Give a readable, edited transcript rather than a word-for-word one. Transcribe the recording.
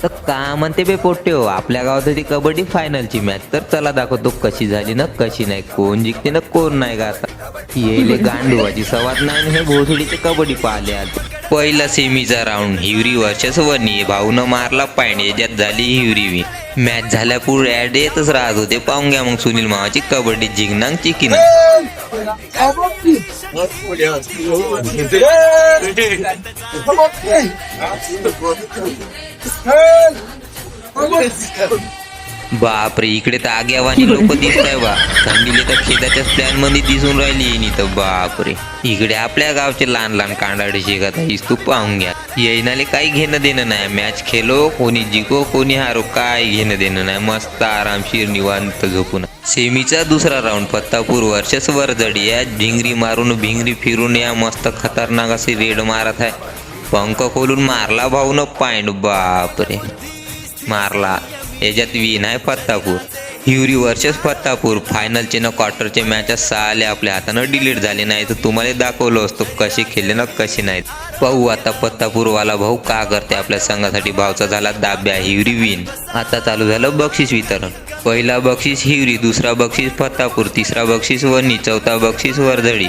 तर का म्हणते बे पोट्टे हो, आपल्या गावात होती कबड्डी फायनलची मॅच. तर चला दाखवतो कशी झाली ना कशी नाही, कोण जिंकते ना कोण नाही का. आता येले गांडुवाची सवाद नाही ना हे भोसडीचे कबड्डी पाहिले आज. पहिला सेमीचा राऊंड हिवरी वर्चस वनी भाऊनं मारला पॉइंट, याच्यात झाली हिवरी विन. मॅच झाल्या पुढे ऍड येतच राहत होते. पाहून घ्या मग सुनील मामाची कबड्डी जिंकणार चिकिना. बापरे, इकडे तर आग्यावानी लोक दिसताय बा. थंडीले तर खेदाच्या प्लॅन मध्ये दिसून राहिली नाही तर बापरे. इकडे आपल्या गावचे लहान लहान कांडाडे शिकत आहेस तू, पाहून घ्या. येईनाले काही घेणं देणं नाही. मॅच खेलो, कोणी जिंको कोणी हारो, काय घेणं देणं नाही. मस्त आरामशीर निवांत झोपून. सेमीचा दुसरा राऊंड पत्तापूर वर्सेस वरजडी. या भिंगरी मारून भिंगरी फिरून या मस्त खतरनाक अशी रेड मारत आहे. पंख खोलून मारला भाऊन पॉइंट, बापरे मारला. याच्यात विन आहे पत्तापूर. हिवरी वर्सेस पत्तापूर फायनलचे ना क्वार्टरचे मॅचेस सहाले आपल्या हातानं डिलीट झाले नाही तर तुम्हाला दाखवलं असतो कसे खेळले ना कसे नाहीत. पाहू आता पत्तापूरवाला भाऊ का करते आपल्या संघासाठी. भावचा झाला दाब्या, हिवरी विन. आता चालू झालं बक्षीस वितरण. पहिला बक्षीस हिवरी, दुसरा बक्षीस पत्तापूर, तिसरा बक्षीस वनी, चौथा बक्षीस वरझडी.